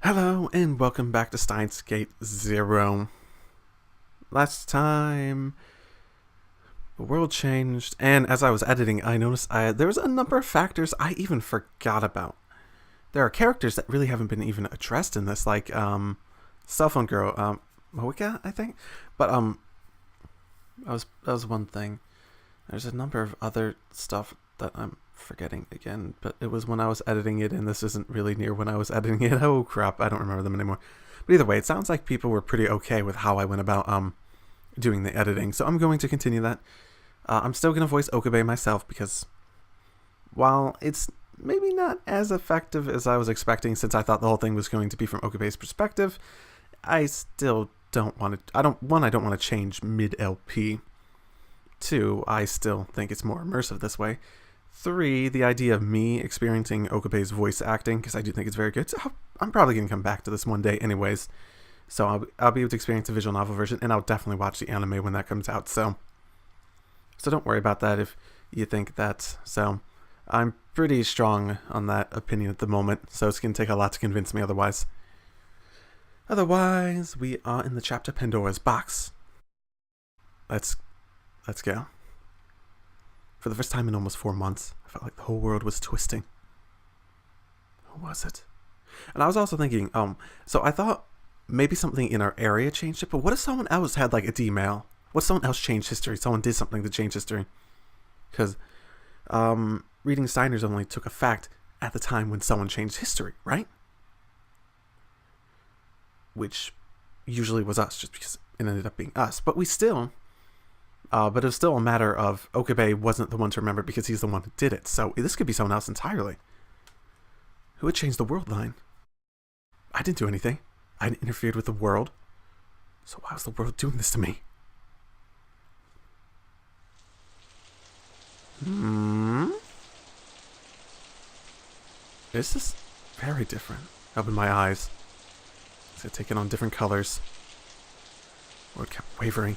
Hello and welcome back to Steins Gate 0. Last time, the world changed, and as I was editing, I noticed there was a number of factors I even forgot about. There are characters that really haven't been even addressed in this, like Cell Phone Girl, Moika, I think. But that was one thing. There's a number of other stuff that I'm forgetting again, but it was when I was editing it, and this isn't really near when I was editing it. Oh crap, I don't remember them anymore. But either way, it sounds like people were pretty okay with how I went about doing the editing, so I'm going to continue that. I'm still going to voice Okabe myself, because while it's maybe not as effective as I was expecting, since I thought the whole thing was going to be from Okabe's perspective, I still don't want to, I don't want to change mid-LP. 2, I still think it's more immersive this way. 3, the idea of me experiencing Okabe's voice acting, because I do think it's very good. So I'm probably going to come back to this one day anyways. So I'll be able to experience the visual novel version, and I'll definitely watch the anime when that comes out. So don't worry about that if you think that. So I'm pretty strong on that opinion at the moment, so it's going to take a lot to convince me otherwise. Otherwise, we are in the chapter Pandora's Box. Let's go. For the first time in almost 4 months, I felt like the whole world was twisting. Who was it? And I was also thinking, so I thought maybe something in our area changed it, but what if someone else had like a D-mail? What if someone else changed history? Someone did something to change history? Because reading Steiners only took effect at the time when someone changed history, right? Which usually was us, just because it ended up being us. But we still... but it was still a matter of Okabe wasn't the one to remember because he's the one who did it. So this could be someone else entirely. Who had changed the world line? I didn't do anything. I hadn't interfered with the world. So why was the world doing this to me? This is very different. Opened my eyes. It's had taken on different colors. The world kept wavering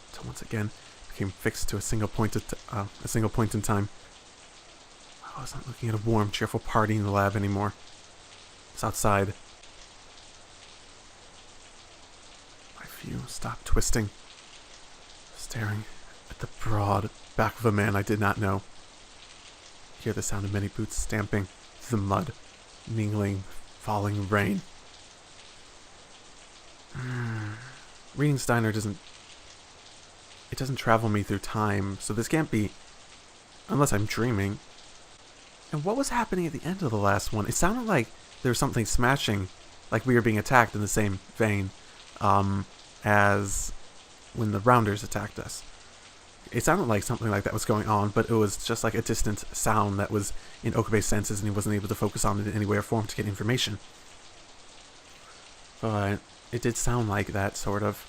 until once again became fixed to a single point in time. I wasn't looking at a warm, cheerful party in the lab anymore. It's outside. My view stopped twisting, staring at the broad back of a man I did not know. I hear the sound of many boots stamping through the mud, mingling falling rain. Reading Steiner doesn't travel me through time, so this can't be, unless I'm dreaming. And what was happening at the end of the last one? It sounded like there was something smashing, like we were being attacked in the same vein as when the Rounders attacked us. It sounded like something like that was going on, but it was just like a distant sound that was in Okabe's senses, and he wasn't able to focus on it in any way or form to get information. But it did sound like that, sort of.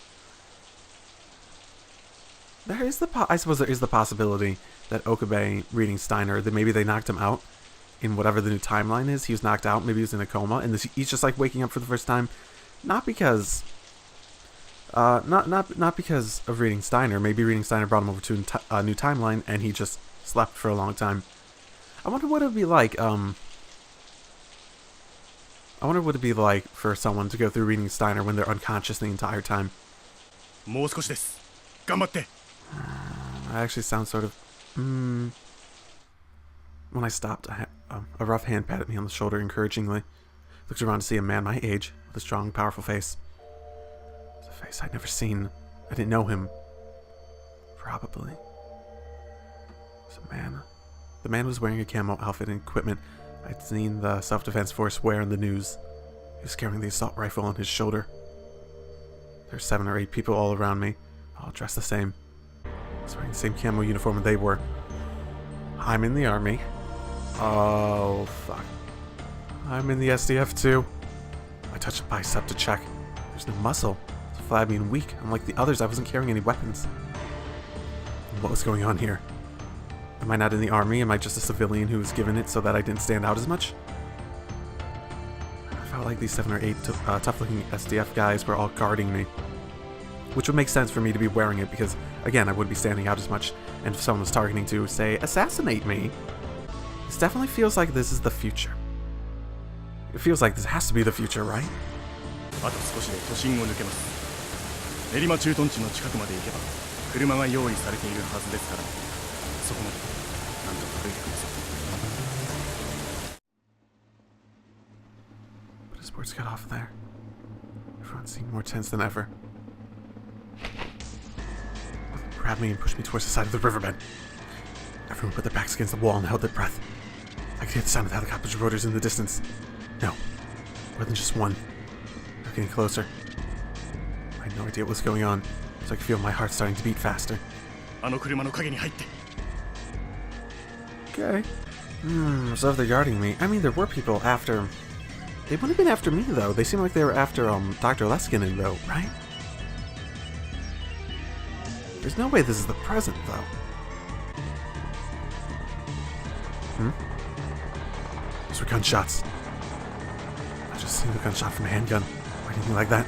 I suppose there is the possibility that Okabe reading Steiner, that maybe they knocked him out in whatever the new timeline is. He was knocked out, maybe he was in a coma, and he's just like waking up for the first time, not because not because of reading Steiner. Maybe reading Steiner brought him over to a new timeline, and he just slept for a long time. I wonder what it would be like. I wonder what it'd be like for someone to go through reading Steiner when they're unconscious the entire time. That actually sounds sort of... When I stopped, a rough hand patted me on the shoulder encouragingly. Looked around to see a man my age, with a strong, powerful face. It was a face I'd never seen. I didn't know him. Probably. It was a man. The man was wearing a camo outfit and equipment I'd seen the self-defense force wear in the news. He was carrying the assault rifle on his shoulder. There were 7 or 8 people all around me, all dressed the same. I was wearing the same camo uniform they were. I'm in the army. Oh, fuck. I'm in the SDF too. I touched a bicep to check. There's no muscle. It's flabby and weak. Unlike the others, I wasn't carrying any weapons. What was going on here? Am I not in the army? Am I just a civilian who was given it so that I didn't stand out as much? I felt like these 7 or 8 tough-looking SDF guys were all guarding me. which would make sense for me to be wearing it because, again, I wouldn't be standing out as much, and if someone was targeting to, say, assassinate me, this definitely feels like this is the future. It feels like this has to be the future, right? あと少しで都心を抜けます。練馬駐屯地の近くまで行けば車が用意されているはずですから、そこまで何とか歩いてください。But his words got off there. Everyone seemed more tense than ever. Grabbed me and pushed me towards the side of the riverbed. Everyone put their backs against the wall and held their breath. I could hear the sound of helicopter rotors in the distance. No, more than just one. They're getting closer. I had no idea what was going on, so I could feel my heart starting to beat faster. あの車の陰に入って。Okay. So if they're guarding me, I mean, there were people after... They wouldn't have been after me, though. They seem like they were after, Dr. Leskinen, though, right? There's no way this is the present, though. Those were gunshots. I just seen a gunshot from a handgun, or anything like that.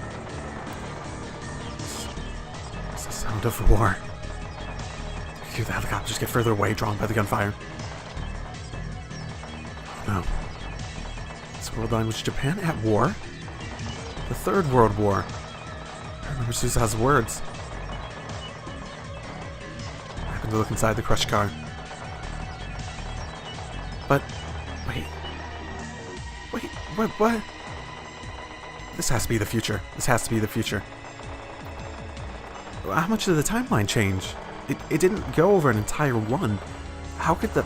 It's the sound of war. I hear the helicopters get further away, drawn by the gunfire. Oh no. This world line was Japan at war? The Third World War. I remember Susa's words. I happened to look inside the crushed car. But, wait. What? This has to be the future. This has to be the future. How much did the timeline change? It didn't go over an entire one. How could the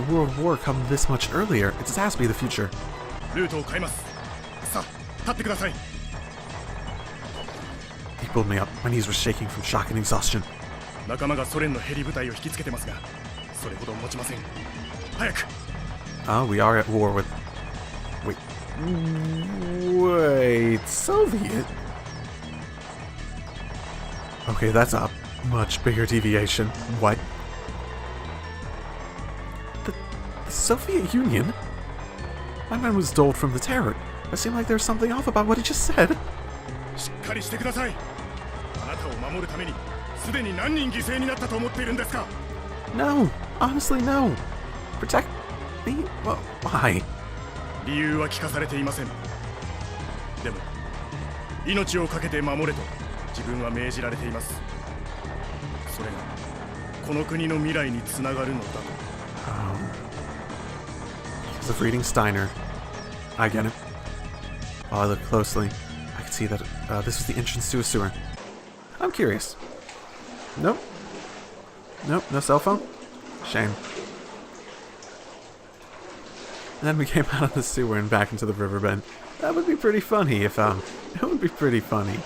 World War come this much earlier? It just has to be the future. ルートを変えます。さあ、立ってください。He pulled me up. My knees were shaking from shock and exhaustion. 仲間がソ連のヘリ部隊を引きつけてますが、それほど持ちません。早く。We are at war with... Wait, Soviet? Okay, that's a much bigger deviation. What? The Soviet Union? My man was dulled from the terror. It seemed like there was something off about what he just said. しっかりしてください。あなたを守るために、すでに何人犠牲になったと思っているんですか? No, honestly, no. Protect me? Well, why? 理由は聞かされていません。でも、命を懸けて守れと自分は命じられています。それがこの国の未来につながるのだと。Because of reading Steiner, I get it. While I look closely, I could see that this was the entrance to a sewer. I'm curious. Nope. Nope, no cell phone? Shame. And then we came out of the sewer and back into the riverbed. That would be pretty funny if, it would be pretty funny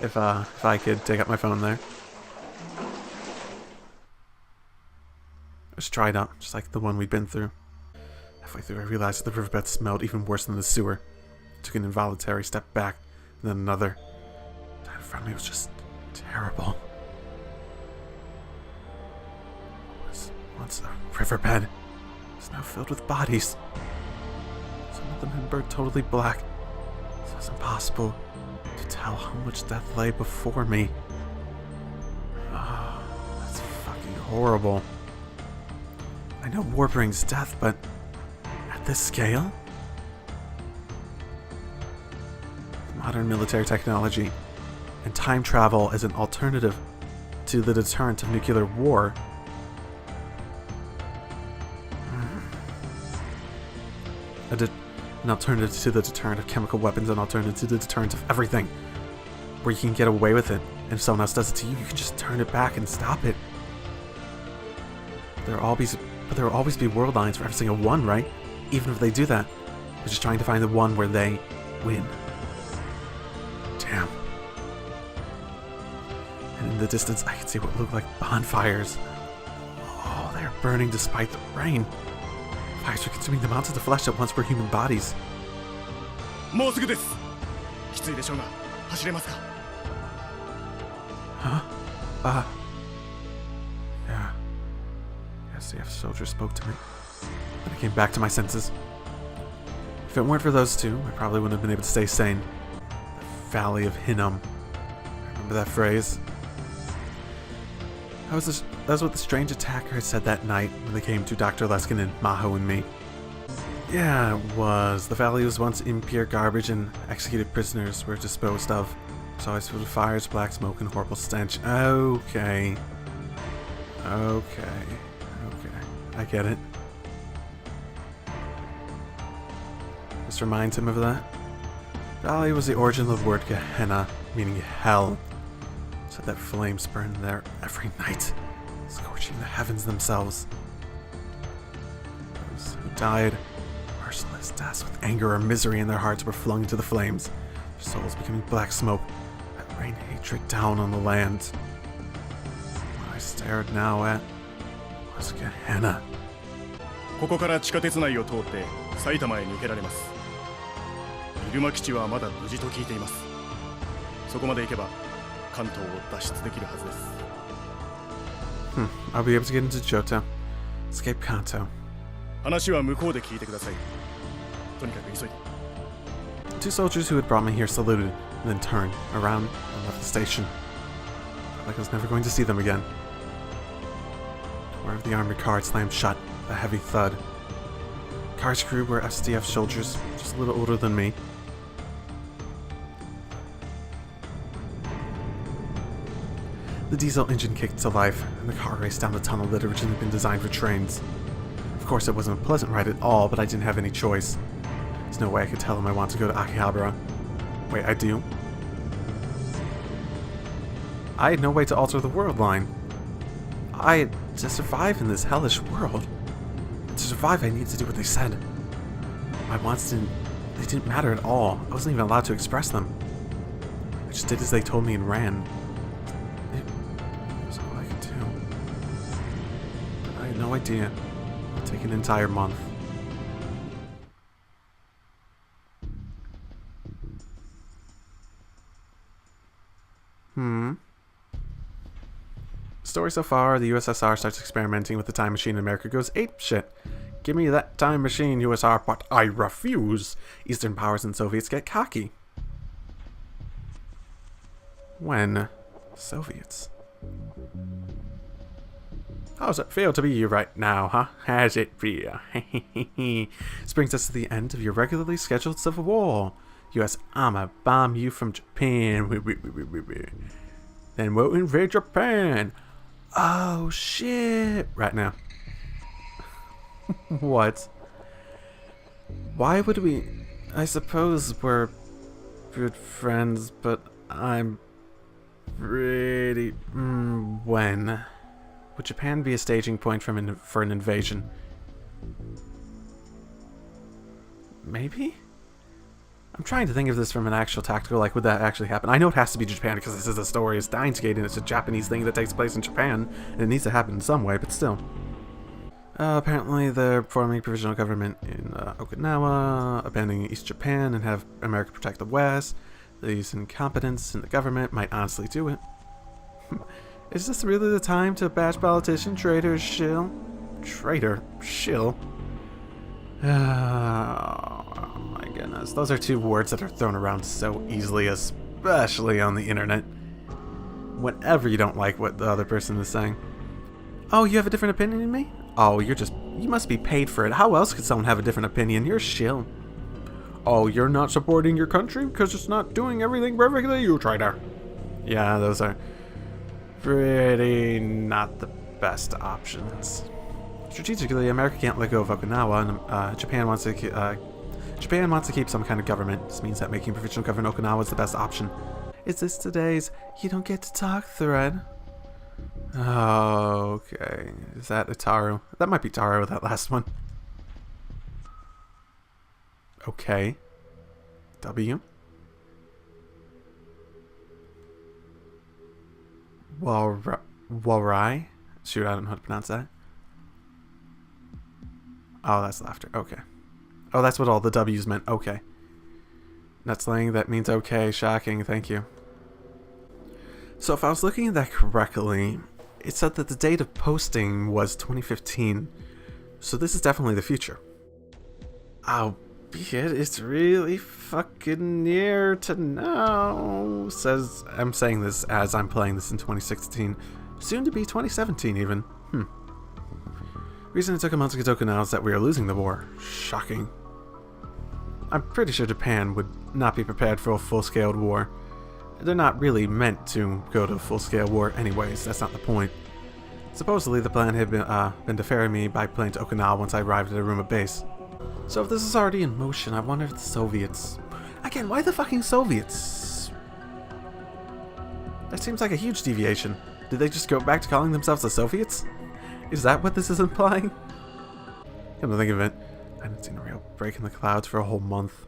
if I could take out my phone there. It was dried up, just like the one we'd been through. Halfway through, I realized that the riverbed smelled even worse than the sewer. I took an involuntary step back, and then another. That in front of me was just terrible. It was once a riverbed. It's now filled with bodies. Some of them had burned totally black, so it's impossible to tell how much death lay before me. Oh, that's fucking horrible. I know war brings death, but at this scale? Modern military technology and time travel as an alternative to the deterrent of nuclear war. An alternative to the deterrent of chemical weapons, an alternative to the deterrent of everything. Where you can get away with it, and if someone else does it to you, you can just turn it back and stop it. There will always be world lines for every single one, right? Even if they do that, they're just trying to find the one where they win. Damn. And in the distance, I could see what looked like bonfires. Oh, they're burning despite the rain. Fires were consuming the amounts of the flesh that once were human bodies. もうすぐです。きついでしょうが、走れますか? Huh? Yeah. Yes, the soldier spoke to me. Then I came back to my senses. If it weren't for those two, I probably wouldn't have been able to stay sane. The Valley of Hinnom. Remember that phrase? That was what the strange attacker had said that night when they came to Dr. Luskin and Maho and me. Yeah, it was. The valley was once impure garbage and executed prisoners were disposed of. So I filled with fires, black smoke, and horrible stench. Okay. I get it. This reminds him of that. Valley was the origin of the word Gehenna, meaning hell. So that flames burned there every night, scorching the heavens themselves. Those who died merciless deaths with anger or misery in their hearts were flung into the flames, their souls becoming black smoke that rained hatred down on the land. What I stared now at was Gehenna. ここから地下鉄内を通って埼玉へ抜けられます。入間基地はまだ無事と聞いています。そこまで行けば関東を脱出できるはずです。I'll be able to get into Johto. Escape Kanto. 話は向こうで聞いてください。とにかく急いで。Two soldiers who had brought me here saluted, and then turned around and left the station. Felt like I was never going to see them again. The door of the armored car had slammed shut, a heavy thud. The car's crew were SDF soldiers, just a little older than me. The diesel engine kicked to life, and the car raced down the tunnel that had originally been designed for trains. Of course, it wasn't a pleasant ride at all, but I didn't have any choice. There's no way I could tell him I want to go to Akihabara. Wait, I do? I had no way to alter the world line. I had to survive in this hellish world. And to survive, I needed to do what they said. My wants didn't matter at all. I wasn't even allowed to express them. I just did as they told me and ran. It was all I could do. But I had no idea. It would take an entire month. Story so far, the USSR starts experimenting with the time machine and America goes apeshit. Give me that time machine, USSR, but I refuse. Eastern powers and Soviets get cocky. When? Soviets. How's it feel to be you right now, huh? How's it feel? This brings us to the end of your regularly scheduled civil war. US armor bomb you from Japan. Then we'll invade Japan. Oh shit! Right now. What? Why would we? I suppose we're good friends, but I'm pretty. When? Would Japan be a staging point for an invasion? Maybe? I'm trying to think of this from an actual tactical, like, would that actually happen? I know it has to be Japan because this is a story of Steins Gate and it's a Japanese thing that takes place in Japan, and it needs to happen in some way, but still. Apparently they're forming a provisional government in Okinawa, abandoning East Japan, and have America protect the West. These incompetents in the government might honestly do it. Is this really the time to bash politician, traitor, shill? Traitor? Shill? Oh my goodness. Those are two words that are thrown around so easily, especially on the internet. Whenever you don't like what the other person is saying. Oh, you have a different opinion than me? Oh, you must be paid for it. How else could someone have a different opinion? You're shill. Oh, you're not supporting your country because it's not doing everything perfectly, you traitor. Yeah, those are pretty not the best options. Strategically, America can't let go of Okinawa, and Japan wants to keep some kind of government. This means that making provisional government Okinawa is the best option. Is this today's "you don't get to talk" thread? Oh, okay. Is that Itaru? That might be Taro, that last one. Okay. W. Walrai? Shoot, I don't know how to pronounce that. Oh, that's laughter. Okay. Oh, that's what all the W's meant. Okay. Nutslaying, that means okay. Shocking. Thank you. So if I was looking at that correctly, it said that the date of posting was 2015. So this is definitely the future. I'll It's really fucking near to now. I'm saying this as I'm playing this in 2016. Soon to be 2017 even. Reason it took a month to get Okinawa is that we are losing the war. Shocking. I'm pretty sure Japan would not be prepared for a full-scale war. They're not really meant to go to a full-scale war anyways, that's not the point. Supposedly the plan had been to ferry me by plane to Okinawa once I arrived at Aruma base. So if this is already in motion, I wonder if the Soviets... Again, why the fucking Soviets? That seems like a huge deviation. Did they just go back to calling themselves the Soviets? Is that what this is implying? Come to think of it, I haven't seen a real break in the clouds for a whole month.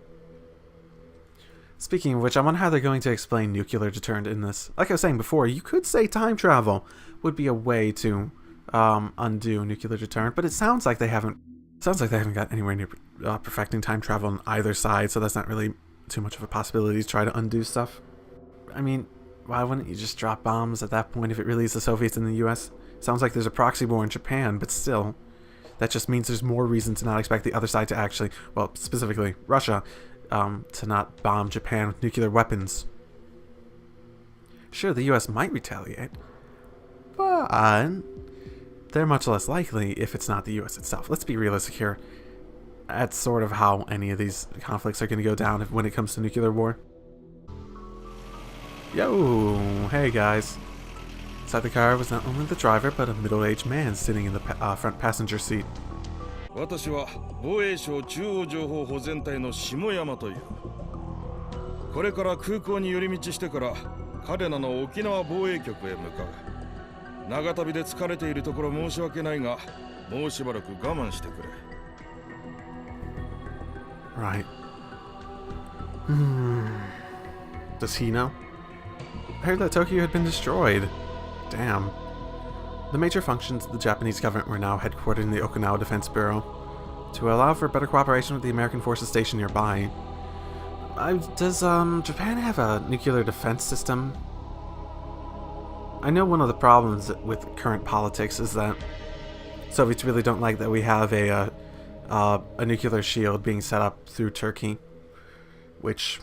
Speaking of which, I wonder how they're going to explain nuclear deterrent in this. Like I was saying before, you could say time travel would be a way to undo nuclear deterrent, but it sounds like they haven't got anywhere near perfecting time travel on either side, so that's not really too much of a possibility to try to undo stuff. I mean, why wouldn't you just drop bombs at that point if it really is the Soviets in the US? Sounds like there's a proxy war in Japan, but still. That just means there's more reason to not expect the other side to actually, well, specifically Russia, to not bomb Japan with nuclear weapons. Sure, the US might retaliate, but they're much less likely if it's not the US itself. Let's be realistic here. That's sort of how any of these conflicts are going to go down when it comes to nuclear war. Yo, hey guys. Inside the car was not only the driver, but a middle-aged man sitting in the front passenger seat. 私は防衛省中央情報保全隊の下山という。これから空港に寄り道してから彼らの沖縄防衛局へ向かう。長旅で疲れているところ申し訳ないが、もうしばらく我慢してくれ。Right. Does he know? I heard that Tokyo had been destroyed. Damn. The major functions of the Japanese government were now headquartered in the Okinawa Defense Bureau to allow for better cooperation with the American forces stationed nearby. Does Japan have a nuclear defense system? I know one of the problems with current politics is that Soviets really don't like that we have a nuclear shield being set up through Turkey, which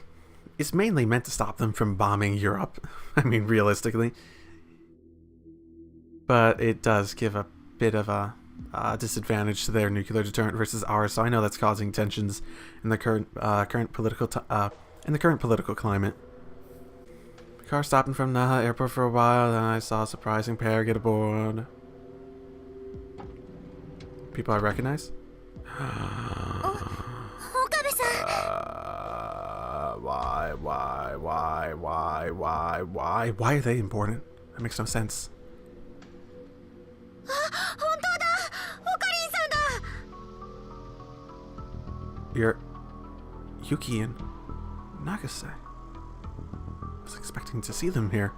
is mainly meant to stop them from bombing Europe. I mean, realistically. But it does give a bit of a disadvantage to their nuclear deterrent versus ours, so I know that's causing tensions in the current political climate. The car stopped in front of the airport for a while, then I saw a surprising pair get aboard. People I recognize? Okabe-san! Why are they important? That makes no sense. You're Yuki and Nagase. I was expecting to see them here.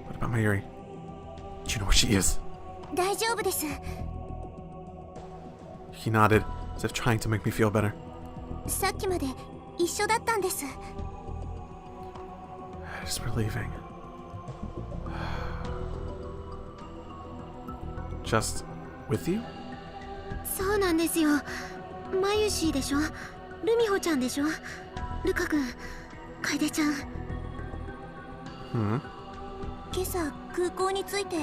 What about Mayuri? Do you know where she is? 大丈夫です。 He nodded, as if trying to make me feel better. さっきまで一緒だったんです。 It's relieving. Just with you? そうなんですよ。マユシーでしょ、ルミホちゃんでしょ、ルカ君、楓ちゃん。今朝空港に着いて、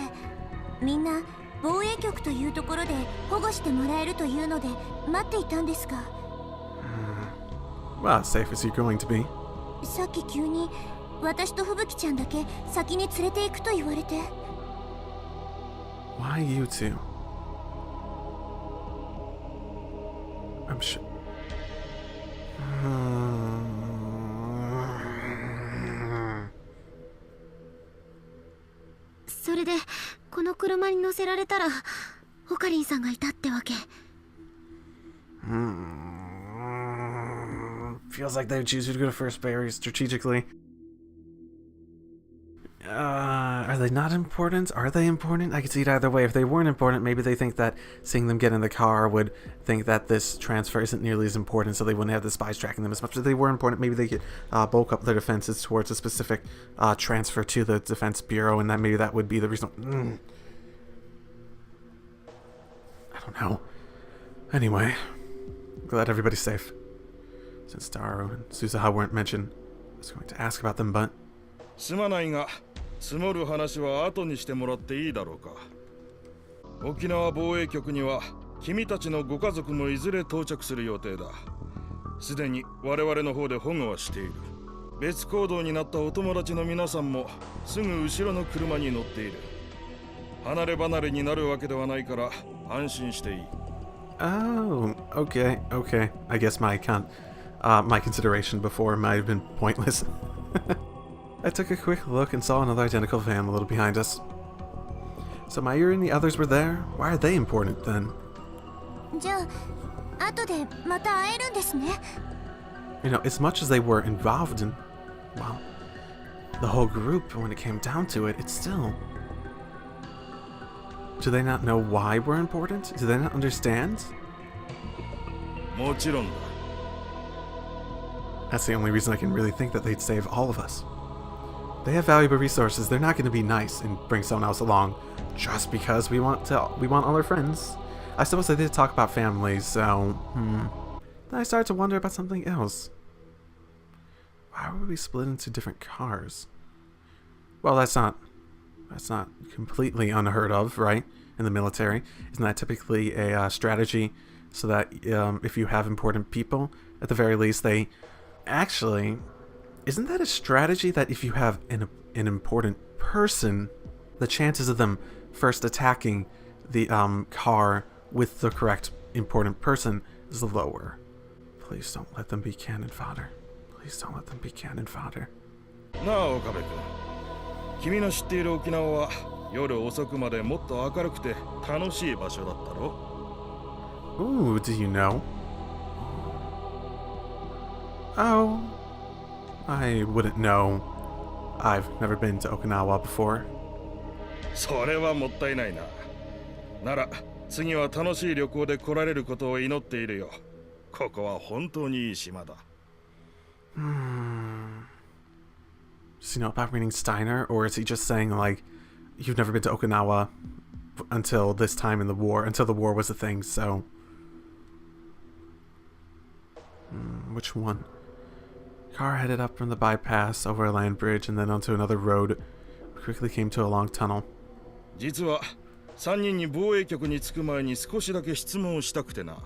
みんな防衛局というところで保護してもらえるというので待っていたんですが。Well, as safe as you're going to be. さっき急に私と吹雪ちゃんだけ先に連れて行くと言われて。Why you two? I'm sure. それでこの車に乗せられたらオカリンさんがいたってわけ。Feels like they would choose you to go to first very strategically. Are they not important? Are they important? I could see it either way. If they weren't important, maybe they think that seeing them get in the car would think that this transfer isn't nearly as important, so they wouldn't have the spies tracking them as much. If they were important, maybe they could bulk up their defenses towards a specific transfer to the Defense Bureau, and that maybe that would be the reason. I don't know. Anyway, glad everybody's safe. Since Daru and Susaha weren't mentioned, I was going to ask about them, but... すまないが、積もる話は後にしてもらっていいだろうか。沖縄防衛局には君たちのご家族もいずれ到着する予定だ。すでに我々の方で保護はしている。別行動になったお友達の皆さんもすぐ後ろの車に乗っている。離れ離れになるわけではないから安心していい。Oh, okay. I guess my consideration before might have been pointless. I took a quick look and saw another identical van a little behind us. So Mayuri and the others were there? Why are they important then? じゃあ後でまた会えるんですね。You know, as much as they were involved in, well, the whole group, when it came down to it, it's still... Do they not know why we're important? Do they not understand? もちろんだ。That's the only reason I can really think that they'd save all of us. They have valuable resources. They're not going to be nice and bring someone else along just because we want all our friends. I suppose they did talk about families, so Then I started to wonder about something else. Why would we split into different cars? Well, that's not completely unheard of, right? In the military, isn't that typically a strategy so that if you have important people, at the very least, they actually... Isn't that a strategy that if you have an important person, the chances of them first attacking the car with the correct important person is lower? Please don't let them be cannon fodder. Please don't let them be cannon fodder. なあ、岡部君。君の知っている沖縄は夜遅くまでもっと明るくて楽しい場所だったろ? Ooh, do you know? Oh, I wouldn't know. I've never been to Okinawa before. それはもったいないな。なら次は楽しい旅行で来られることを祈っているよ。ここは本当にいい島だ。Does he know about reading Steiner, or is he just saying, like, you've never been to Okinawa until this time in the war, until the war was a thing, so... which one? Car headed up from the bypass over a land bridge and then onto another road. We quickly came to a long tunnel. 実は3人に防衛局に着く前に少しだけ質問をしたくてな。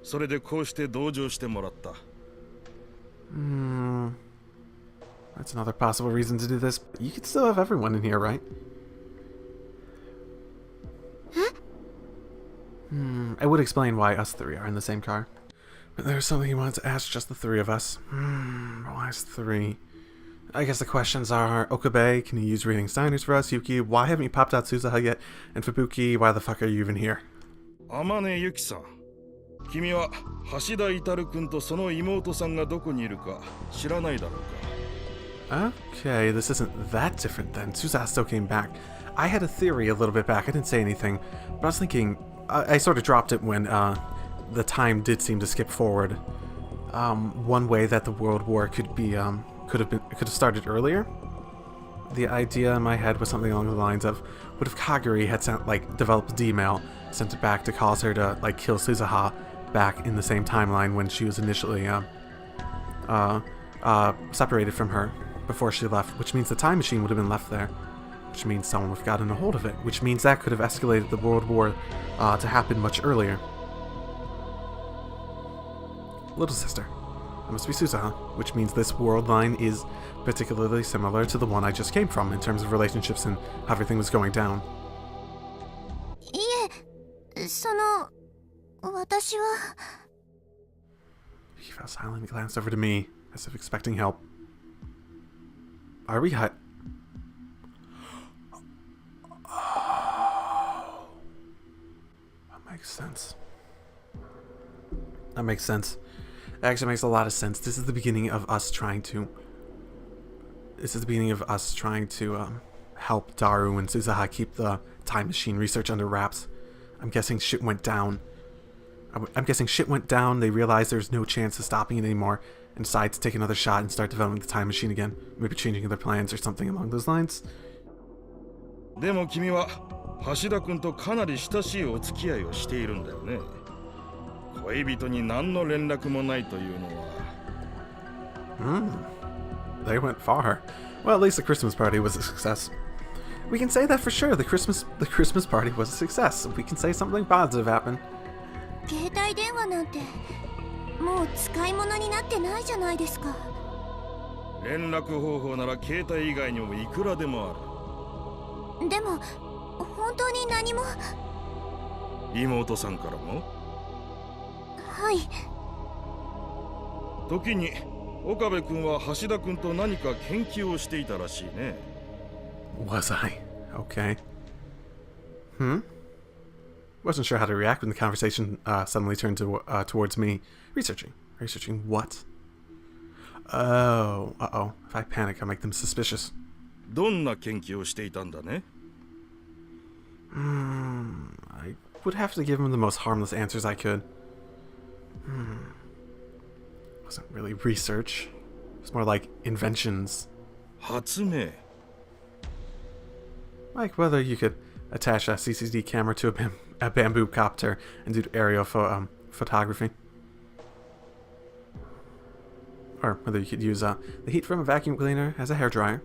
それでこうして同乗してもらった。That's another possible reason to do this. You could still have everyone in here, right? It would explain why us three are in the same car. But there's something you wanted to ask just the three of us. Why is three? I guess the questions are, Okabe, can you use reading Steiners for us? Yuki, why haven't you popped out Susaha yet? And Fubuki, why the fuck are you even here? 天音ゆきさん、君は橋田至君とその妹さんがどこにいるか知らないだろうか。Okay, this isn't that different then. Susaha still came back. I had a theory a little bit back. I didn't say anything, but I was thinking... I sort of dropped it when the time did seem to skip forward. One way that the World War could have started earlier. The idea in my head was something along the lines of, what if Kaguri had developed a D-mail, sent it back to cause her to kill Susaha back in the same timeline when she was initially separated from her before she left, which means the time machine would have been left there, which means someone would have gotten a hold of it, which means that could have escalated the World War to happen much earlier. Little sister. That must be Susaha, which means this world line is particularly similar to the one I just came from in terms of relationships and how everything was going down. いえ、私は... He fell silent and glanced over to me, as if expecting help. Are we hot? Oh. That makes sense. That makes sense. It actually makes a lot of sense. This is the beginning of us trying to... help Daru and Susaha keep the time machine research under wraps. I'm guessing shit went down. They realized there's no chance of stopping it anymore and decided to take another shot and start developing the time machine again. Maybe changing their plans or something along those lines. でも君は橋田君とかなり親しいお付き合いをしているんだよね。恋人に何の連絡もないというのは They went far. Well, at least the Christmas party was a success. We can say that for sure. The Christmas party was a success. We can say something positive happened. 携帯電話なんてもう使い物になってないじゃないですか。連絡方法なら携帯以外にもいくらでもある。でも本当に何も。妹さんからも？はい。時に岡部君は橋田君と何か研究をしていたらしいね。Was I? Okay. Wasn't sure how to react when the conversation suddenly turned towards me. Researching. Researching what? Oh, uh-oh. If I panic, I'll make them suspicious. どんな研究をしていたんだね？ I would have to give him the most harmless answers I could. Wasn't really research. It's more like inventions. 発明。 Like whether you could attach a CCD camera to a bamboo copter and do aerial photography. Or whether you could use the heat from a vacuum cleaner as a hairdryer.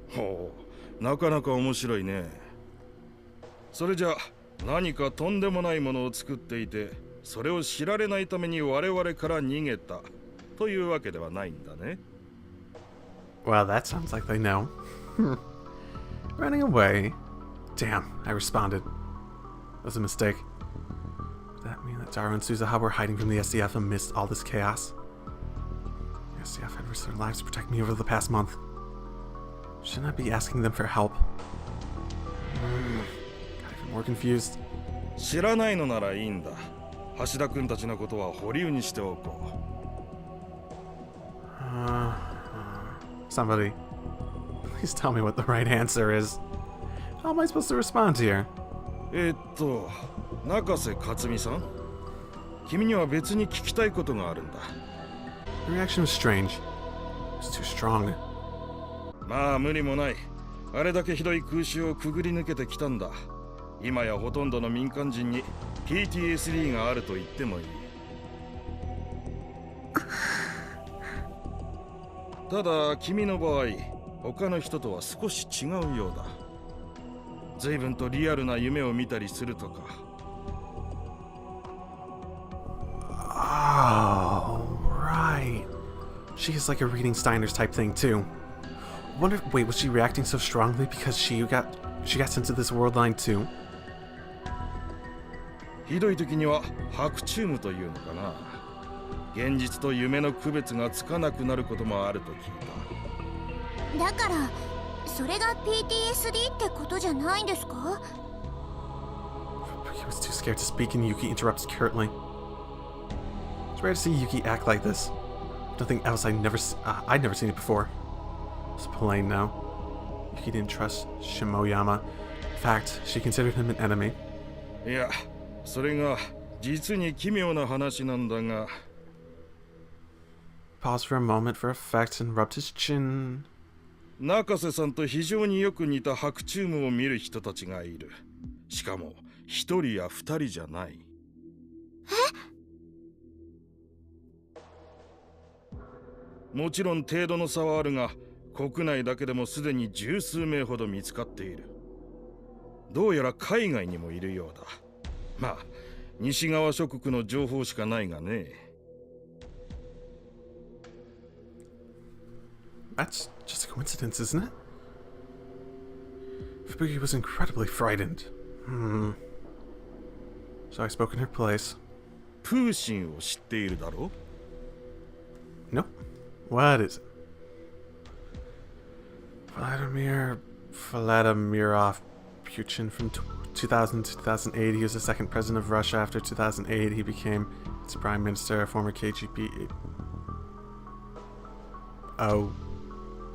ほう、なかなか面白いね。それじゃ何かとんでもないものを作っていて、それを知られないために我々から逃げたというわけではないんだね。Well, that sounds like they know. Running away. Damn, I responded. That was a mistake. Does that mean that Daru and Suzuha were hiding from the SDF amidst all this chaos? The SDF had risked their lives to protect me over the past month. Shouldn't I be asking them for help? Got even more confused. 知らないのならいいんだ。橋田君たちのことは保留にしておこう。Somebody, please tell me what the right answer is. How am I supposed to respond here? 中瀬克美さん、君には別に聞きたいことがあるんだ。The reaction was strange. It was too strong. まあ無理もない。あれだけひどい空襲をくぐり抜けてきたんだ。今やほとんどの民間人に PTSD があると言ってもいい。ただ君の場合、他の人とは少し違うようだ。随分とリアルな夢を見たりするとか。Oh, right. She is like a reading Steiners type thing too. Wait, was she reacting so strongly because she got sent to this world line too? ひどい時には白チュームというのかな。現実と夢の区別がつかなくなることもあると聞いた。だからそれが PTSD ってことじゃないんですか？ He was too scared to speak and Yuki interrupts curtly. It's rare to see Yuki act like this. Nothing else I'd never seen it before. It's plain now. Yuki didn't trust Shimoyama. In fact, she considered him an enemy. いや、それが実に奇妙な話なんだが。Paused for a moment for effect and rubbed his chin. 中瀬さんと非常によく似た白チュームを見る人たちがいる。しかも一人や二人じゃない。もちろん程度の差はあるが、国内だけでもすでに十数名ほど見つかっている。どうやら海外にもいるようだ。まあ、西側諸国の情報しかないがね。That's just a coincidence, isn't it? Fubuki was incredibly frightened. So I spoke in her place. プーシンを知っているだろ？ Nope. What is it? Vladimirov Putin from 2000 to 2008. He was the second president of Russia. After 2008, he became its prime minister, a former KGB. Oh.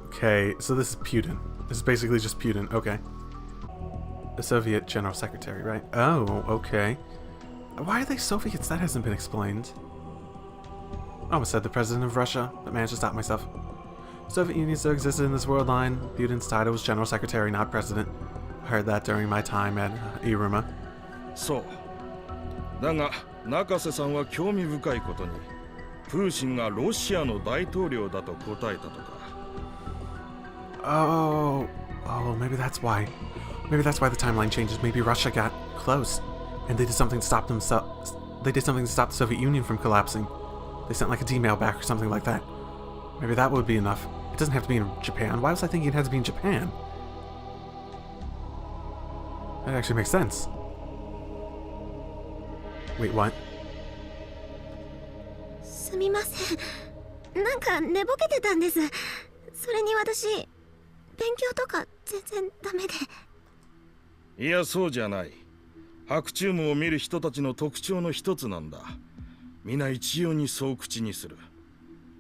Okay, so this is Putin. This is basically just Putin. Okay. The Soviet General Secretary, right? Oh, okay. Why are they Soviets? That hasn't been explained. I almost said the president of Russia, but managed to stop myself. Soviet Union still existed in this world line. Putin's title was General Secretary, not President. I heard that during my time at Iruma. そう。だが、中瀬さんは興味深いことに、プーチンがロシアの大統領だと答えたとか。Oh, maybe that's why. Maybe that's why the timeline changes. Maybe Russia got close, and they did something to stop themselves. They did something to stop the Soviet Union from collapsing. They sent like a D-mail back or something like that. Maybe that would be enough. It doesn't have to be in Japan. Why was I thinking it had to be in Japan? That actually makes sense. Wait, what? すみません。なんか寝ぼけてたんです。それに私、勉強とか全然ダメで。いや、そうじゃない。白チュームを見る人たちの特徴の一つなんだ。皆一様にそう口にする。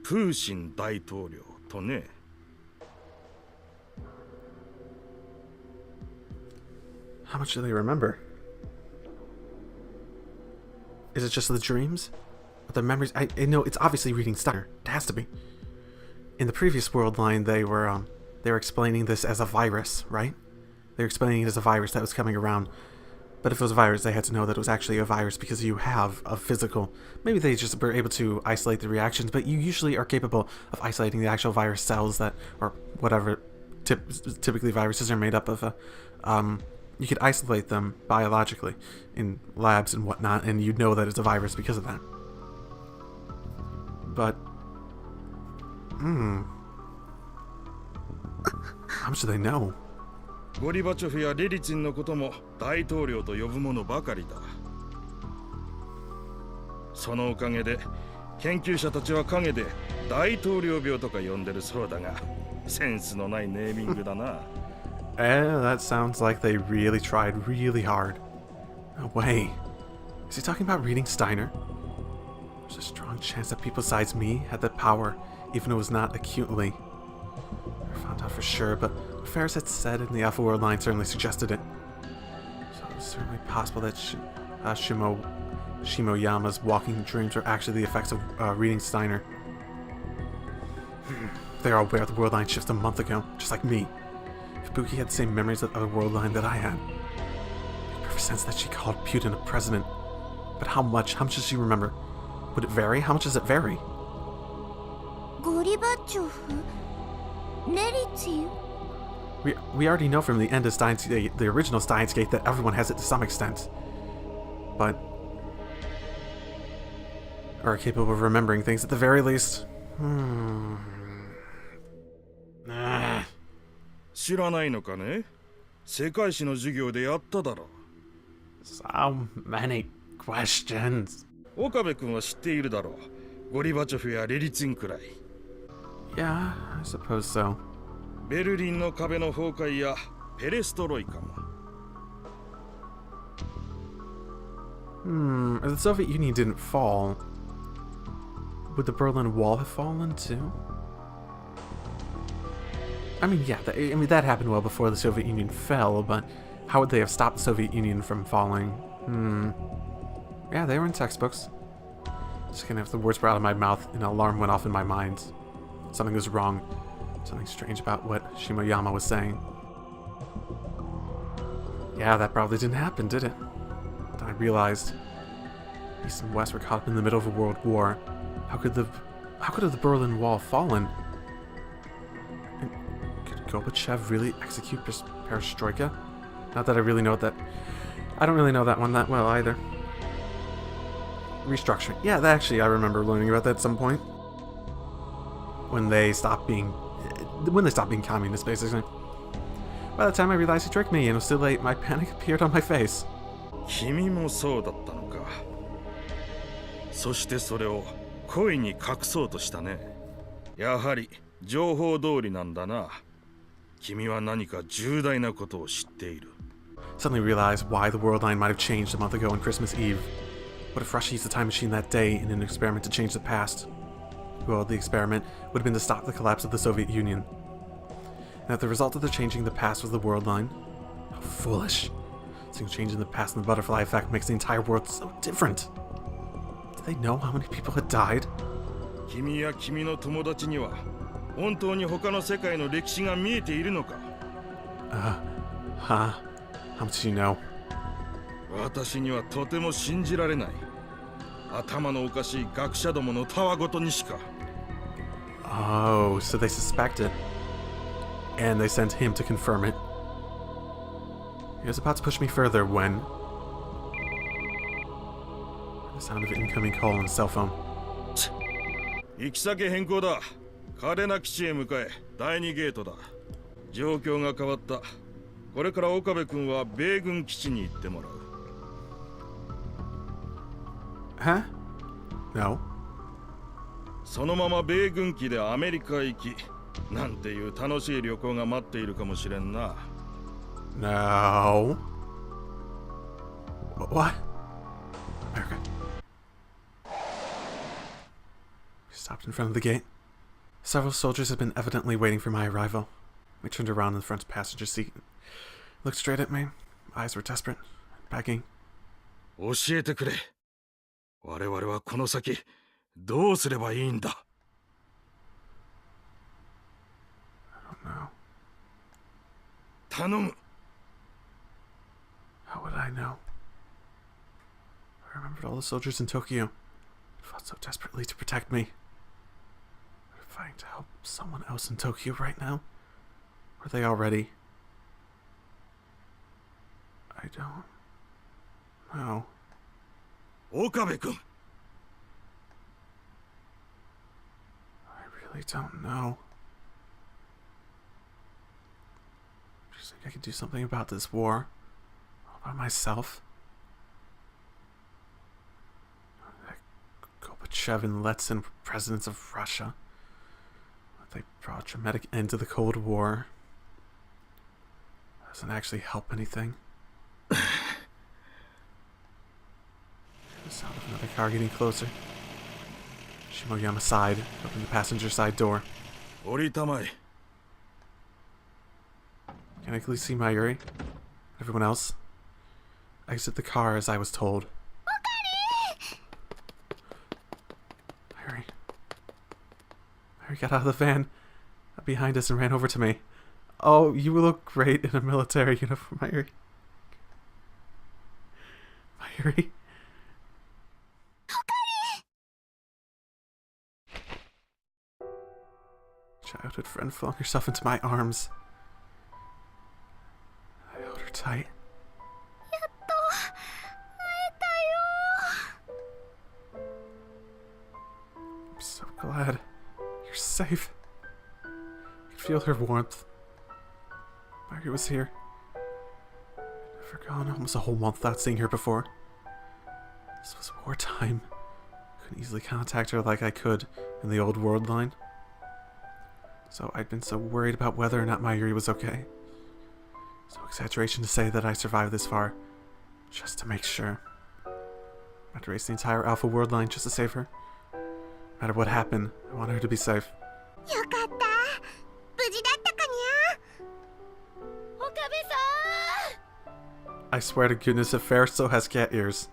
プーチン大統領とね。How much do they remember? Is it just the dreams? The memories? I know it's obviously reading Steiner. It has to be. In the previous world line, they were explaining this as a virus, right? They were explaining it as a virus that was coming around. But if it was a virus, they had to know that it was actually a virus because you have a physical. Maybe they just were able to isolate the reactions, but you usually are capable of isolating the actual virus cells that, or whatever, typically viruses are made up of. You could isolate them biologically in labs and whatnot, and you'd know that it's a virus because of that. But, how much do they know? ゴリバチョフやレリツィンのことも大統領と呼ぶものばかりだ。そのおかげで研究者たちは陰で大統領病とか呼んでるそうだが、センスのないネーミングだな。That sounds like they really tried really hard. No way. Is he talking about reading Steiner? There's a strong chance that people besides me had that power, even if it was not acutely. I found out for sure, but what Ferris had said in the Alpha World line certainly suggested it. So it was certainly possible that Shimoyama's walking dreams were actually the effects of reading Steiner. They are aware the world line shifted a month ago, just like me. Kabuki had the same memories of the world line that I had. It made perfect sense that she called Putin a president. But how much? How much does she remember? Would it vary? How much does it vary? Gorbachev? Neritsy? We already know from the end of Steins Gate, the original Steins Gate, that everyone has it to some extent. But are capable of remembering things at the very least. 知らないのかね？世界史の授業でやっただろ。So many questions. 岡部君は知っているだろう。ゴリバチョフやレリツィンくらい。Yeah, I suppose so. ベルリンの壁の崩壊やペレストロイカも。If the Soviet Union didn't fall, would the Berlin Wall have fallen too? I mean, yeah, that happened well before the Soviet Union fell, but how would they have stopped the Soviet Union from falling? Yeah, they were in textbooks. Just kidding, if the words were out of my mouth, an alarm went off in my mind. Something was wrong. Something strange about what Shimoyama was saying. Yeah, that probably didn't happen, did it? Then I realized East and West were caught up in the middle of a world war. How could have the Berlin Wall fallen? And could Gorbachev really execute perestroika? Not that I really know that. I don't really know that one that well either. Restructuring. Yeah, I remember learning about that at some point. When they stopped being communist, basically. By the time I realized he tricked me, and it was too late, my panic appeared on my face. 君もそうだったのか。そしてそれを故意に隠そうとしたね。やはり情報通りなんだな。君は何か重大なことを知っている。Suddenly realized why the world line might have changed a month ago on Christmas Eve. What if Russia used the time machine that day in an experiment to change the past? Well, the experiment would have been to stop the collapse of the Soviet Union. And if the result of the changing the past was the world line? How foolish. Seeing changing the past and the butterfly effect makes the entire world so different. Did they know how many people had died? 君や君の友達には本当に他の世界の歴史が見えているのか？ How much do you know? 私にはとても信じられない。頭のおかしい学者どものたわごとにしか。 Oh, so they suspected. And they sent him to confirm it. He was about to push me further when... the sound of an incoming call on his cell phone. 行き先変更だ。嘉手納基地へ向かえ。第2ゲートだ。状況が変わった。これから岡部君は米軍基地に行ってもらう。 Huh? No. そのまま米軍機でアメリカへ行き、なんていう楽しい旅行が待っているかもしれんな。 No. What? America. We stopped in front of the gate. Several soldiers had been evidently waiting for my arrival. We turned around in the front passenger seat. Looked straight at me. Eyes were desperate, begging. 教えてくれ。我々はこの先どうすればいいんだ。 I don't know. 頼む。 How would I know? I remembered all the soldiers in Tokyo. They fought so desperately to protect me. They're fighting to help someone else in Tokyo right now. Were they already? I don't know. 岡部君。 I really don't know. Do you think I could do something about this war? All by myself? Gorbachev and Letsin were presidents of Russia. They brought a dramatic end to the Cold War. Doesn't actually help anything. The sound of another car getting closer. Shimoyama sighed, opened the passenger side door. 降りたまえ。 Can I clearly see Mayuri? Everyone else? I exit the car as I was told. Mayuri. Mayuri got out of the van behind us and ran over to me. Oh, you look great in a military uniform, Mayuri. Mayuri. Childhood friend flung herself into my arms. I held her tight. I'm so glad you're safe. I could feel her warmth. Margaret was here. I'd never gone almost a whole month without seeing her before. This was wartime. I couldn't easily contact her like I could in the old world line. So I'd been so worried about whether or not Mayuri was okay. So exaggeration to say that I survived this far, just to make sure. I'd race the entire Alpha World line just to save her. No matter what happened, I wanted her to be safe. よかった。無事だったかにゃ。岡部さん。 I swear to goodness if Ferris still has cat ears.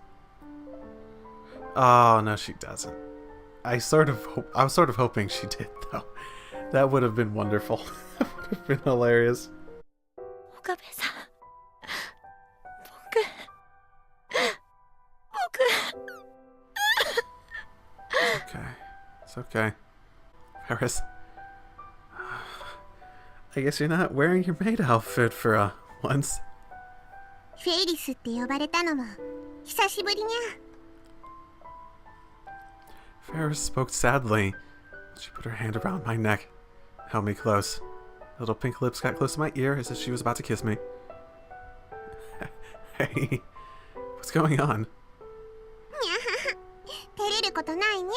Oh, no, she doesn't. I was sort of hoping she did, though. That would have been wonderful. That would have been hilarious. 岡部さん。Okay. It's okay. Ferris. I guess you're not wearing your maid outfit for, once. フェイリスって呼ばれたのも久しぶりにゃ。 Ferris spoke sadly. She put her hand around my neck, held me close. Little pink lips got close to my ear as if she was about to kiss me. Hey, what's going on? にゃはは。照れることないにゃ。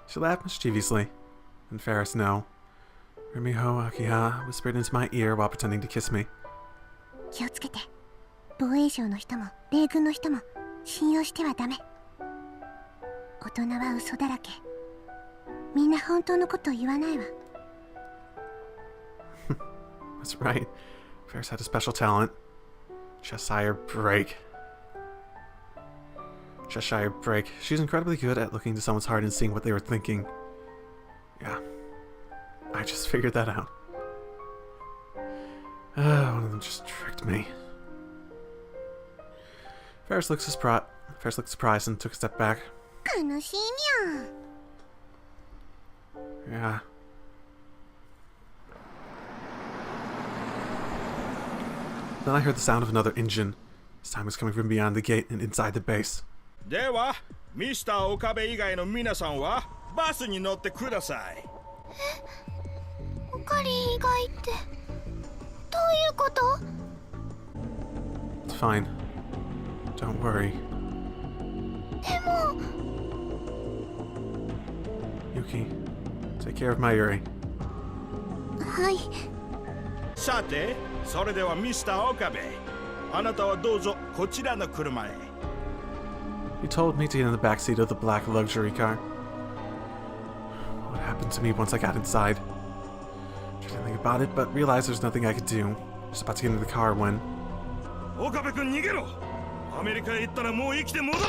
She laughed mischievously. And Ferris, no. Rumiho Akiha whispered into my ear while pretending to kiss me. 気をつけて。防衛省の人も米軍の人も信用してはダメ。大人は嘘だらけ。みんな本当のことを言わないわ。 That's right. Ferris had a special talent. Cheshire Break. Cheshire Break. She's incredibly good at looking into someone's heart and seeing what they were thinking. Yeah. I just figured that out. One of them just tricked me. Ferris looks First looked surprised and took a step back. 悲しいにゃん。 Yeah. Then I heard the sound of another engine. This time it was coming from beyond the gate and inside the base. ではミスター岡部以外の皆さんはバスに乗ってください。オカリ以外ってどういうこと？ It's fine. Don't worry. でも Yuki, take care of Mayuri. はい。さて、それではミスター岡部、あなたはどうぞこちらの車へ。He told me to get in the back seat of the black luxury car. What happened to me once I got inside? I didn't think about it, but realized there's nothing I could do. Just about to get into the car when... 岡部君逃げろ。アメリカへ行ったらもう生きて戻れ。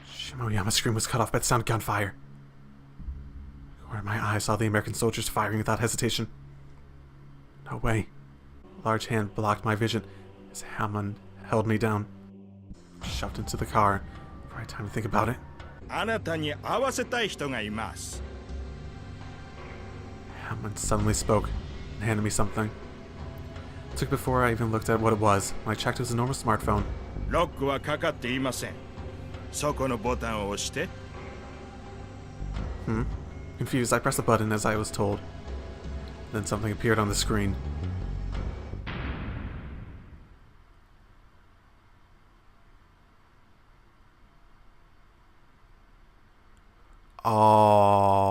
Shimoyama's scream was cut off by the sound of gunfire. Where my eyes saw the American soldiers firing without hesitation. No way. A large hand blocked my vision as Hammond held me down. Shoved into the car before I had time to think about it. あなたに会わせたい人がいます。Hammond suddenly spoke and handed me something. It took before I even looked at what it was. When I checked, it was a normal smartphone. ロックはかかっていません。そこのボタンを押して。Confused, I pressed the button as I was told. Then something appeared on the screen. Oh.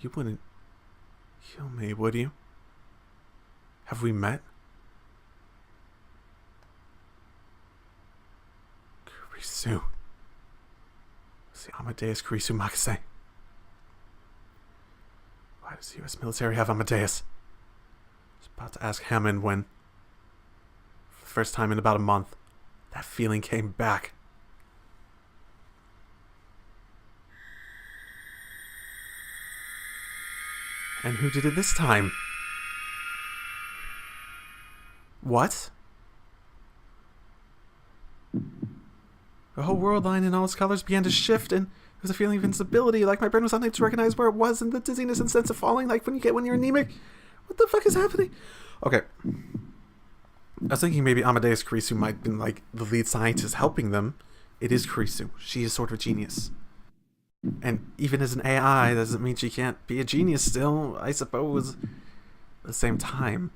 You wouldn't kill me, would you? Have we met? Kurisu. It's the Amadeus Kurisu Makase. Why does the U.S. military have Amadeus? I was about to ask Hammond when, for the first time in about a month, that feeling came back. And who did it this time? What? The whole world line and all its colors began to shift, and there was a feeling of instability, like my brain was unable to recognize where it was, and the dizziness and sense of falling, like when you're anemic. What the fuck is happening? Okay. I was thinking maybe Amadeus Kurisu might have been like the lead scientist helping them. It is Kurisu. She is sort of a genius. And even as an AI, that doesn't mean she can't be a genius still, I suppose. At the same time,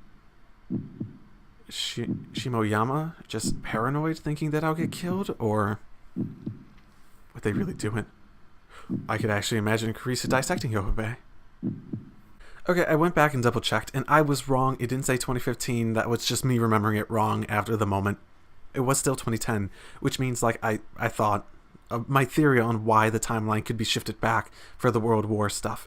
Shimoyama just paranoid thinking that I'll get killed? Or would they really do it? I could actually imagine Kurisu dissecting Okabe. Okay, I went back and double checked, and I was wrong. It didn't say 2015. That was just me remembering it wrong after the moment. It was still 2010, which means like I thought my theory on why the timeline could be shifted back for the World War stuff.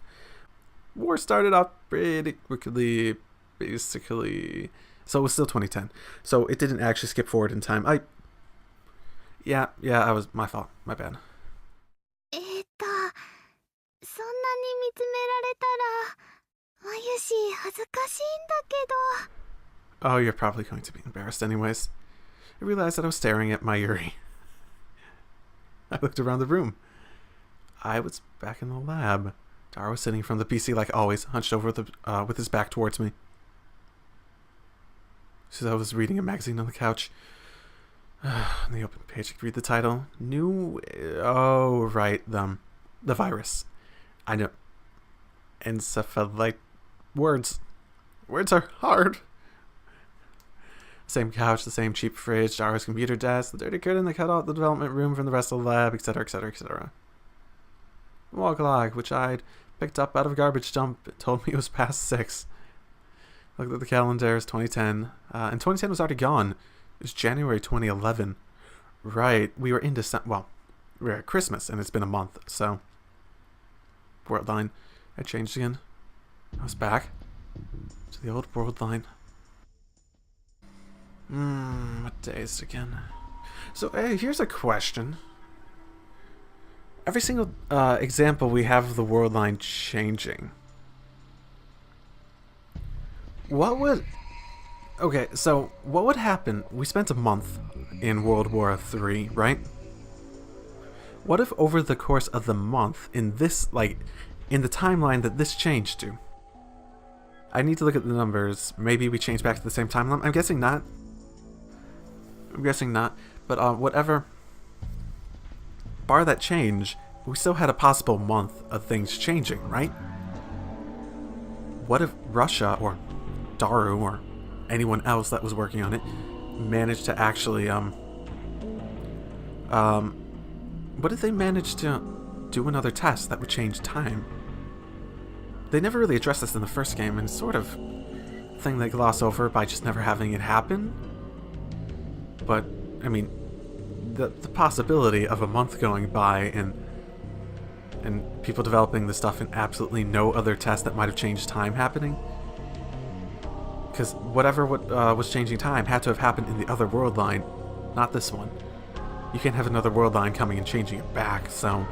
War started off pretty quickly, basically. So it was still 2010. So it didn't actually skip forward in time. Yeah, I was my fault. My bad. そんなに見つめられたら、まゆし恥ずかしいんだけど。 Oh, you're probably going to be embarrassed anyways. I realized that I was staring at Mayuri. I looked around the room. I was back in the lab. Dara was sitting in front of the PC like always, hunched over with his back towards me. So I was reading a magazine on the couch. On the open page, I could read the title. Oh, right, the virus. I know. Encephalite. Words are hard. Same couch, the same cheap fridge, Dara's computer desk, the dirty curtain that cut out the development room from the rest of the lab, etc., etc., etc. The wall clock, which I'd picked up out of a garbage dump, it told me it was past 6. Looked at the calendar, it's 2010. And 2010 was already gone. It was January 2011. Right, we were in December. Well, we were at Christmas, and it's been a month, so. World line. I changed again. I was back to the old world line. What day is it again? So, hey, here's a question. every single example we have of the world line changing. What would... Okay, so what would happen? We spent a month in World War III, right? What if over the course of the month, in this, like, in the timeline that this changed to? I need to look at the numbers. Maybe we change back to the same timeline? I'm guessing not. But whatever. Bar that change, we still had a possible month of things changing, right? What if Russia, or Daru, or anyone else that was working on it, managed to actually, what if they managed to do another test that would change time? They never really addressed this in the first game, and it's sort of a thing they gloss over by just never having it happen. But, I mean, the possibility of a month going by and people developing the stuff and absolutely no other test that might have changed time happening. Because whatever was changing time had to have happened in the other world line, not this one. You can't have another world line coming and changing it back, so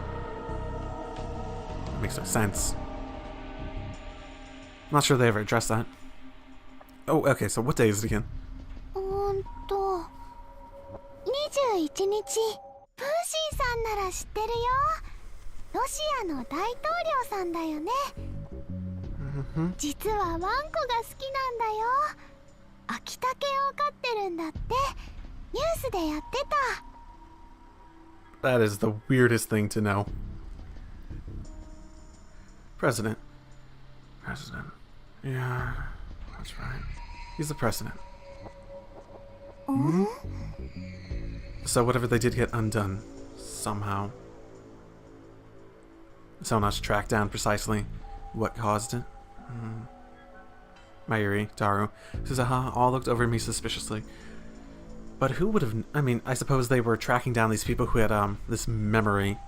it makes no sense. I'm not sure they ever addressed that. Oh, okay, so what day is it again? 21日。プーシーさんなら知ってるよ。ロシアの大統領さんだよね。実はワンコが好きなんだよ。秋田犬を飼ってるんだって。ニュースでやってた。 That is the weirdest thing to know. President. Yeah, that's right. He's the president. So whatever they did get undone, somehow. Someone has to track down precisely what caused it. Mayuri, Daru, Suzuha all looked over me suspiciously. But who would have... I mean, I suppose they were tracking down these people who had this memory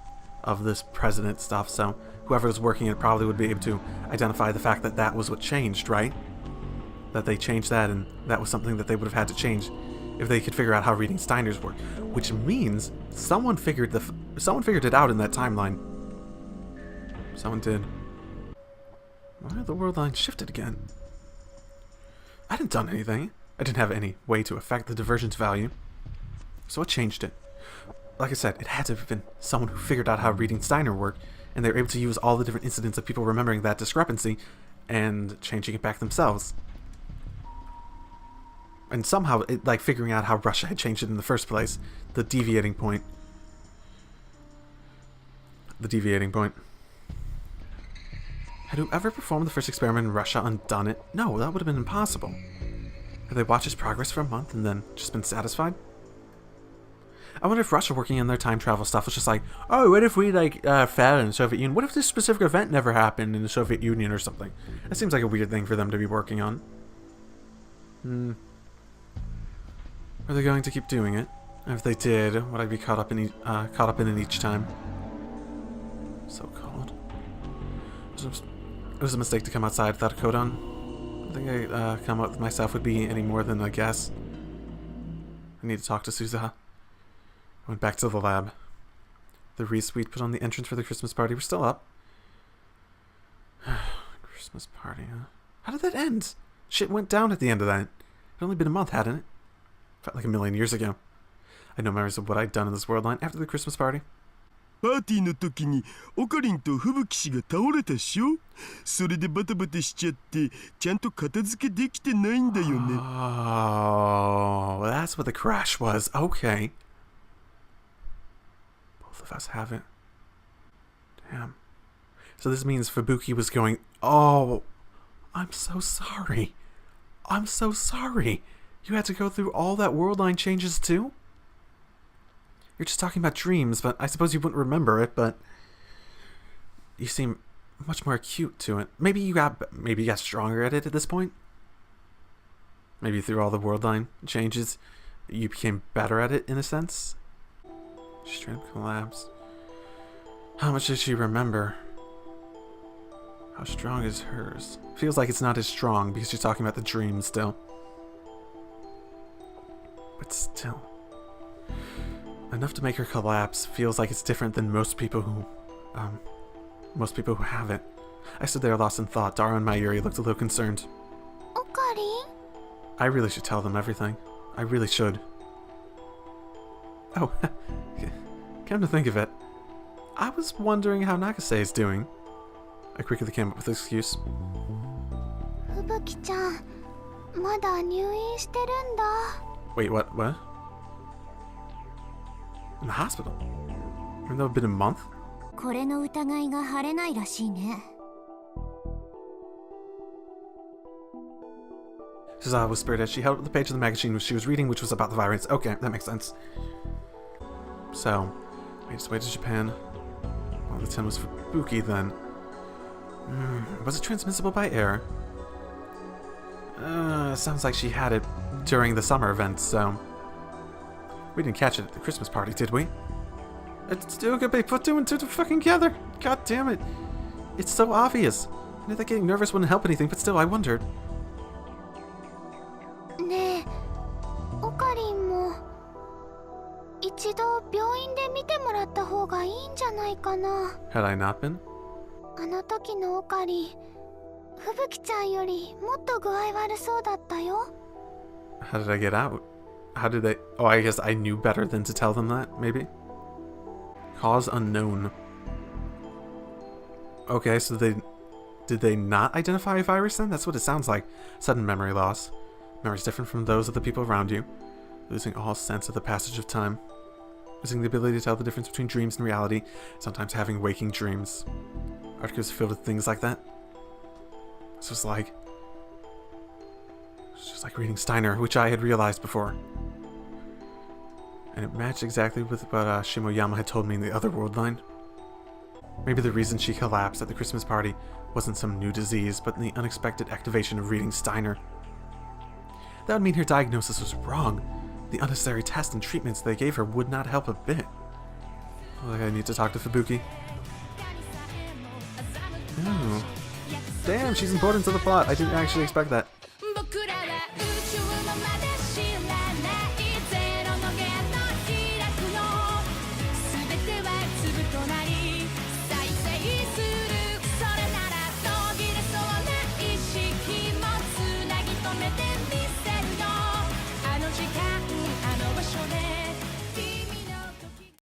of this president stuff, so whoever was working it probably would be able to identify the fact that that was what changed, right? That they changed that, and that was something that they would have had to change if they could figure out how reading Steiner's worked. Which means someone figured it out in that timeline. Someone did. Why the world line shifted again? I hadn't done anything. I didn't have any way to affect the divergence value. So what changed it? Like I said, it had to have been someone who figured out how reading Steiner worked, and they were able to use all the different incidents of people remembering that discrepancy and changing it back themselves. And somehow, like figuring out how Russia had changed it in the first place. The deviating point. Had whoever performed the first experiment in Russia undone it? No, that would have been impossible. Had they watched his progress for a month and then just been satisfied? I wonder if Russia working on their time travel stuff was just like, oh, what if we fell in the Soviet Union? What if this specific event never happened in the Soviet Union or something? That seems like a weird thing for them to be working on. Are they going to keep doing it? If they did, would I be caught up in it each time? So cold. It was a mistake to come outside without a coat on. I don't think I come out with myself would be any more than a guess. I need to talk to Suzuha. I went back to the lab. The wreaths we'd put on the entrance for the Christmas party were still up. Christmas party, huh? How did that end? Shit went down at the end of that. It had only been a month, hadn't it? Felt like a million years ago. I had no memories of what I'd done in this world line after the Christmas party. パーティーの時にオカリンと吹雪氏が倒れたっしょ。それでバタバタしちゃってちゃんと片付けできてないんだよね。Oh, that's what the crash was. Okay. Both of us have it. Damn. So this means Fubuki was going, oh, I'm so sorry. I'm so sorry. You had to go through all that world line changes too? You're just talking about dreams, but I suppose you wouldn't remember it, but you seem much more acute to it. Maybe you got stronger at it at this point? Maybe through all the world line changes, you became better at it in a sense? Straight up collapsed. How much does she remember? How strong is hers? Feels like it's not as strong because you're talking about the dream still. But still. enough to make her collapse feels like it's different than most people who have it. I stood there lost in thought. Dara and Mayuri looked a little concerned. Okari? I really should tell them everything. I really should. Oh, come to think of it, I was wondering how Nakase is doing. I quickly came up with an excuse. ふぶきちゃん、まだ入院してるんだ。 Wait, what? What? In the hospital? Even though it's been a month? これの疑いが晴れないらしいね。Shizawa whispered as she held up the page of the magazine she was reading, which was about the virus. Okay, that makes sense. So, I just waited to Japan. Well, the 10 was for Buki then. Was it transmissible by air? Sounds like she had it during the summer event, so... We didn't catch it at the Christmas party, did we? It's Okabe, put two and two together! God damn it! It's so obvious! I knew that getting nervous wouldn't help anything, but still, I wondered. ねえ、オカリンも一度病院で見てもらった方がいいんじゃないかな。 Had I not been? あの時のオカリン、ふぶきちゃんよりもっと具合悪そうだったよ。 How did I get out? How did they... Oh, I guess I knew better than to tell them that, maybe? Cause unknown. Okay, so did they not identify a virus then? That's what it sounds like. Sudden memory loss. Memories different from those of the people around you. Losing all sense of the passage of time. Losing the ability to tell the difference between dreams and reality. Sometimes having waking dreams. Articles filled with things like that. This was like... It's just like reading Steiner, which I had realized before. And it matched exactly with what Shimoyama had told me in the other world line. Maybe the reason she collapsed at the Christmas party wasn't some new disease, but the unexpected activation of reading Steiner. That would mean her diagnosis was wrong. The unnecessary tests and treatments they gave her would not help a bit. Like I need to talk to Fubuki. Oh. Damn, she's important to the plot. I didn't actually expect that.